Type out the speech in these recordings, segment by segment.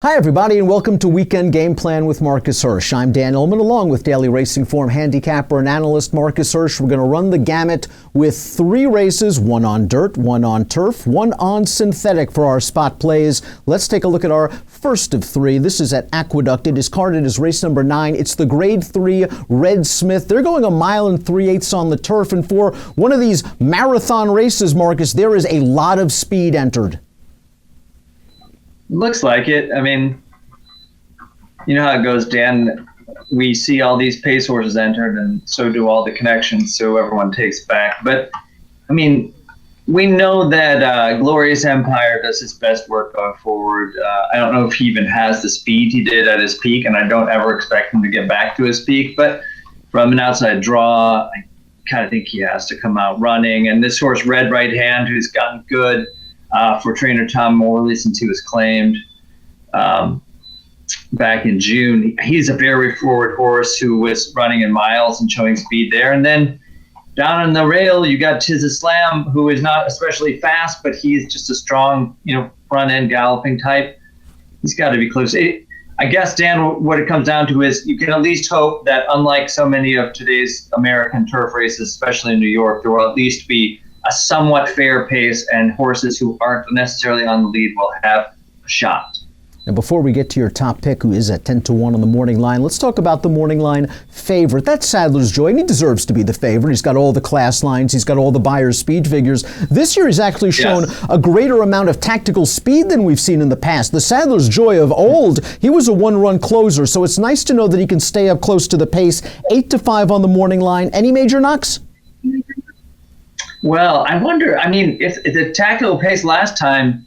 Hi everybody and welcome to Weekend GamePlan with Marcus Hersh. I'm Dan Illman along with Daily Racing Form handicapper and analyst Marcus Hersh. We're going to run the gamut with 3 races, one on dirt, one on turf, one on synthetic for our spot plays. Let's take a look at our first of 3. This is at Aqueduct. It is carded as race number 9. It's the Grade 3 Red Smith. They're going 1 3/8 on the turf, and for one of these marathon races, Marcus, there is a lot of speed entered. Looks like it. I mean, you know how it goes, Dan. We see all these pace horses entered, and so do all the connections, so everyone takes back. But, I mean, we know that Glorious Empire does his best work going forward. I don't know if he even has the speed he did at his peak, and I don't ever expect him to get back to his peak. But from an outside draw, I kind of think he has to come out running. And this horse, Red Right Hand, who's gotten good for trainer Tom Morley since he was claimed back in June. He's a very forward horse who was running in miles and showing speed there. And then down on the rail, you got Tiz Slam, who is not especially fast, but he's just a strong, front end galloping type. He's got to be close. I guess, Dan, what it comes down to is you can at least hope that, unlike so many of today's American turf races, especially in New York, there will at least be a somewhat fair pace, and horses who aren't necessarily on the lead will have a shot. Now, before we get to your top pick, who is at 10-1 on the morning line, let's talk about the morning line favorite. That's Sadler's Joy, and he deserves to be the favorite. He's got all the class lines. He's got all the Buyer's speed figures. This year, he's actually shown a greater amount of tactical speed than we've seen in the past. The Sadler's Joy of old, he was a one-run closer, so it's nice to know that he can stay up close to the pace. 8-5 on the morning line. Any major knocks? Well, I wonder, if the tactical pace last time,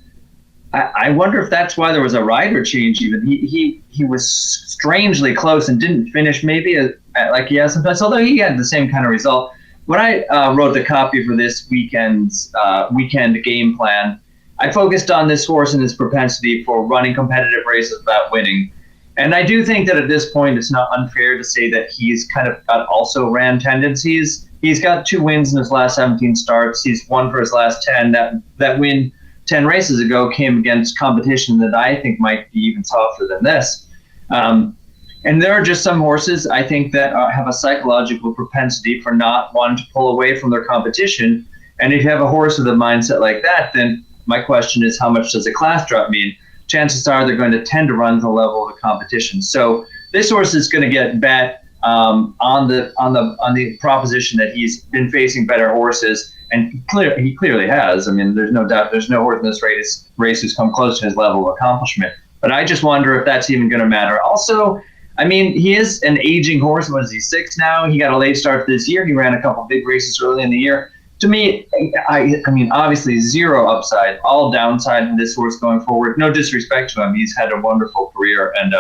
I wonder if that's why there was a rider change even. He was strangely close and didn't finish maybe like he has sometimes, although he had the same kind of result. When I wrote the copy for this weekend's Weekend Game Plan, I focused on this horse and his propensity for running competitive races without winning. And I do think that at this point, it's not unfair to say that he's kind of got also ran tendencies. He's got 2 wins in his last 17 starts. He's won for his last 10. That win 10 races ago came against competition that I think might be even softer than this. And there are just some horses, I think, that have a psychological propensity for not wanting to pull away from their competition. And if you have a horse with a mindset like that, then my question is, how much does a class drop mean? Chances are they're going to tend to run to the level of the competition. So this horse is going to get bet on the proposition that he's been facing better horses, and he clearly has. There's no doubt. There's no horse in this race who's come close to his level of accomplishment. But I just wonder if that's even going to matter. Also, he is an aging horse. What is he, 6 now? He got a late start this year. He ran a couple big races early in the year. To me, obviously 0 upside, all downside in this horse going forward. No disrespect to him. He's had a wonderful career, and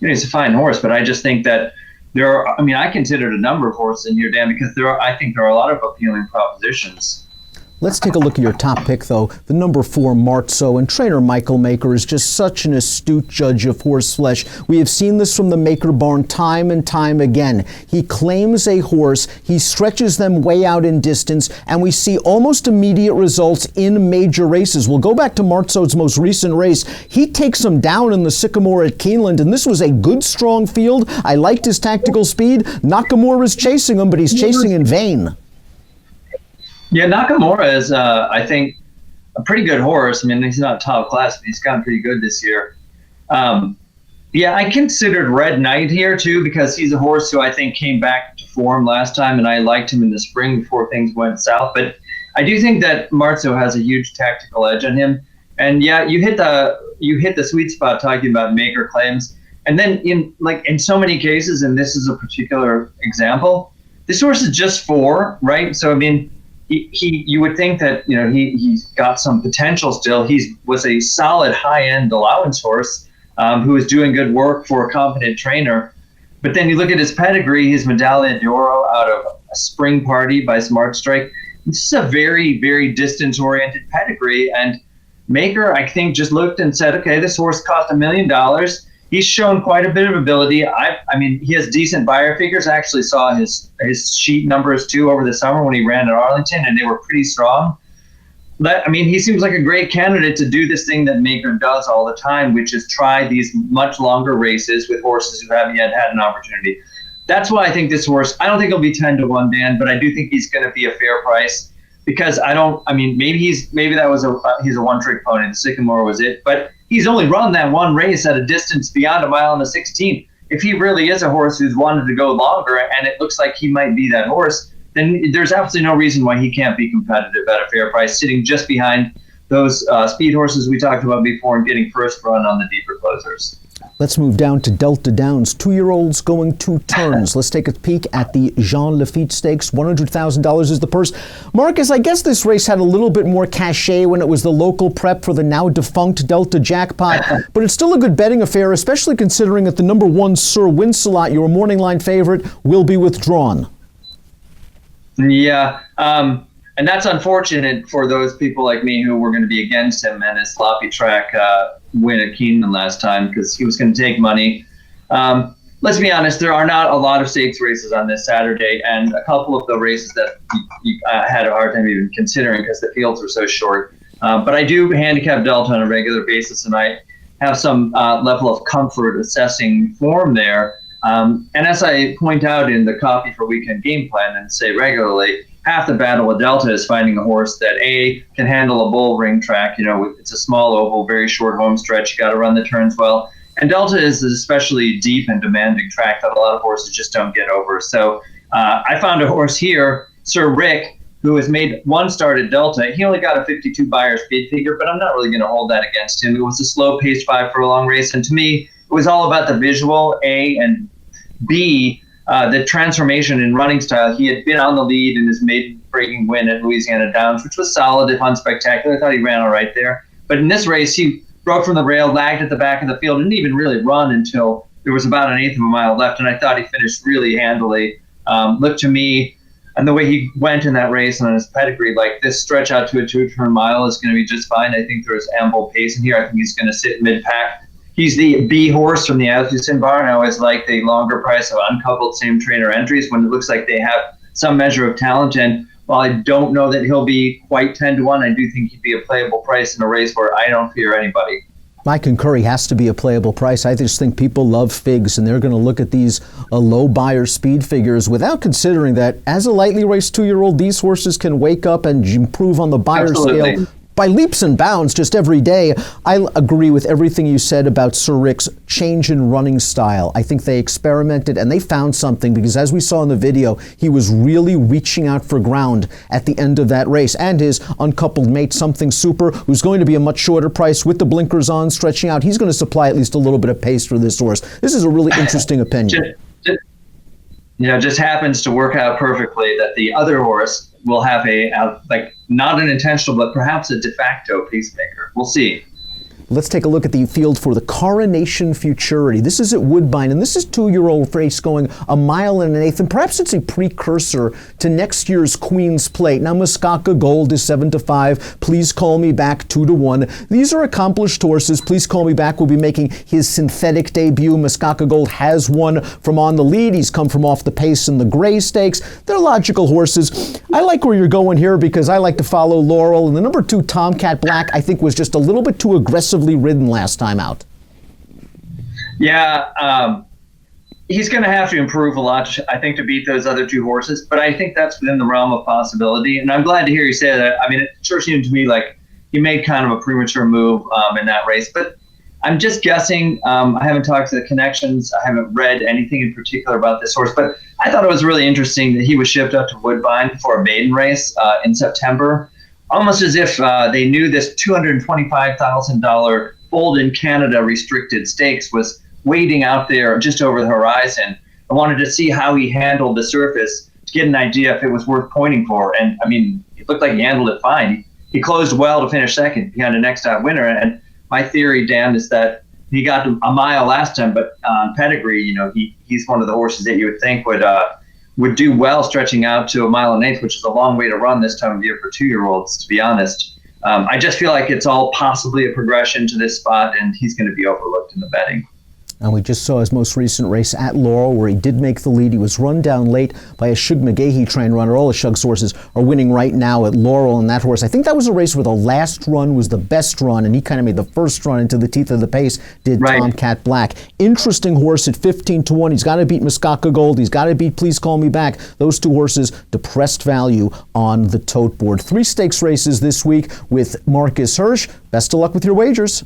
he's a fine horse. But I just think that there are, I considered a number of horses in here, Dan, because I think there are a lot of appealing propositions. Let's take a look at your top pick, though. The number 4, Martso, and trainer Michael Maker is just such an astute judge of horse flesh. We have seen this from the Maker barn time and time again. He claims a horse, he stretches them way out in distance, and we see almost immediate results in major races. We'll go back to Martso's most recent race. He takes him down in the Sycamore at Keeneland, and this was a good, strong field. I liked his tactical speed. Nakamura is chasing him, but he's chasing in vain. Yeah, Nakamura is, I think, a pretty good horse. He's not top class, but he's gotten pretty good this year. I considered Red Knight here, too, because he's a horse who I think came back to form last time, and I liked him in the spring before things went south. But I do think that Martso has a huge tactical edge on him. And, you hit the sweet spot talking about Maker claims. And then in so many cases, and this is a particular example, this horse is just 4, right? So, you would think that he's got some potential still. He was a solid high-end allowance horse who was doing good work for a competent trainer. But then you look at his pedigree, his Medaglia d'Oro out of a spring party by Smart Strike. This is a very, very distance-oriented pedigree. And Maker, I think, just looked and said, okay, this horse cost $1 million. He's shown quite a bit of ability. He has decent buyer figures. I actually saw his sheet numbers too over the summer when he ran at Arlington, and they were pretty strong. he seems like a great candidate to do this thing that Maker does all the time, which is try these much longer races with horses who haven't yet had an opportunity. That's why I think this horse, I don't think he'll be 10-1, Dan, but I do think he's going to be a fair price, because maybe he's a one-trick pony. The Sycamore was it, but he's only run that one race at a distance beyond a mile and a 16. If he really is a horse who's wanted to go longer, and it looks like he might be that horse, then there's absolutely no reason why he can't be competitive at a fair price, sitting just behind those speed horses we talked about before and getting first run on the deeper closers. Let's move down to Delta Downs. 2-year-olds going 2 turns. Let's take a peek at the Jean Lafitte Stakes. $100,000 is the purse. Marcus, I guess this race had a little bit more cachet when it was the local prep for the now defunct Delta Jackpot, but it's still a good betting affair, especially considering that the number 1 Sir Wincelot, your morning line favorite, will be withdrawn. Yeah, and that's unfortunate for those people like me who were going to be against him and his sloppy track win at Keeneland last time, because he was going to take money. Let's be honest, there are not a lot of stakes races on this Saturday, and a couple of the races that I had a hard time even considering because the fields were so short. But I do handicap Delta on a regular basis, and I have some level of comfort assessing form there. And as I point out in the copy for Weekend GamePlan and say regularly, half the battle with Delta is finding a horse that A, can handle a bull ring track. It's a small oval, very short home stretch. You got to run the turns well. And Delta is an especially deep and demanding track that a lot of horses just don't get over. So I found a horse here, Sir Rick, who has made one start at Delta. He only got a 52 Beyer speed figure, but I'm not really going to hold that against him. It was a slow-paced 5-furlong race, and to me, it was all about the visual, A, and B, the transformation in running style. He had been on the lead in his maiden-breaking win at Louisiana Downs, which was solid, if unspectacular. I thought he ran all right there. But in this race, he broke from the rail, lagged at the back of the field, didn't even really run until there was about an eighth of a mile left, and I thought he finished really handily. Looked to me, and the way he went in that race and on his pedigree, like this stretch out to a 2-turn mile is going to be just fine. I think there's ample pace in here. I think he's going to sit mid-pack. He's the B horse from the Altusin bar, and I always like the longer price of uncoupled same trainer entries when it looks like they have some measure of talent. And while I don't know that he'll be quite 10-1, I do think he'd be a playable price in a race where I don't fear anybody. I concur, he has to be a playable price. I just think people love figs, and they're going to look at these low Beyer speed figures without considering that as a lightly raced 2-year-old, these horses can wake up and improve on the Beyer scale by leaps and bounds just every day. I agree with everything you said about Sir Rick's change in running style. I think they experimented and they found something, because as we saw in the video, he was really reaching out for ground at the end of that race. And his uncoupled mate, Something Super, who's going to be a much shorter price with the blinkers on, stretching out, he's going to supply at least a little bit of pace for this horse. This is a really interesting opinion. Just happens to work out perfectly that the other horse will have not an intentional, but perhaps a de facto pacemaker. We'll see. Let's take a look at the field for the Coronation Futurity. This is at Woodbine, and this is 2-year-old race going a mile and an eighth, and perhaps it's a precursor to next year's Queen's Plate. Now, Muskaka Gold is 7-5. Please Call Me Back 2-1. These are accomplished horses. Please Call Me Back will be making his synthetic debut. Muskaka Gold has won from on the lead. He's come from off the pace in the Gray Stakes. They're logical horses. I like where you're going here because I like to follow Laurel, and the number 2 Tomcat Black I think was just a little bit too aggressive ridden last time out. Yeah, he's going to have to improve a lot, I think, to beat those other 2 horses, but I think that's within the realm of possibility, and I'm glad to hear you say that. I mean, it sure seemed to me like he made kind of a premature move in that race, but I'm just guessing. I haven't talked to the connections. I haven't read anything in particular about this horse, but I thought it was really interesting that he was shipped up to Woodbine for a maiden race in September, almost as if they knew this $225,000 Fold in Canada restricted stakes was waiting out there just over the horizon. I wanted to see how he handled the surface to get an idea if it was worth pointing for. And I mean, it looked like he handled it fine. He closed well to finish second behind the next out winner. And my theory, Dan, is that he got a mile last time, but on pedigree, he's one of the horses that you would think would do well stretching out to a mile and eighth, which is a long way to run this time of year for 2-year-olds, to be honest. I just feel like it's all possibly a progression to this spot, and he's going to be overlooked in the betting. And we just saw his most recent race at Laurel, where he did make the lead. He was run down late by a Shug McGahee trained runner. All the Shug's horses are winning right now at Laurel, and that horse, I think that was a race where the last run was the best run, and he kind of made the first run into the teeth of the pace, did Right. Tomcat Black. Interesting horse at 15-1. He's got to beat Muskoka Gold. He's got to beat Please Call Me Back. Those two horses, depressed value on the tote board. 3 stakes races this week with Marcus Hersh. Best of luck with your wagers.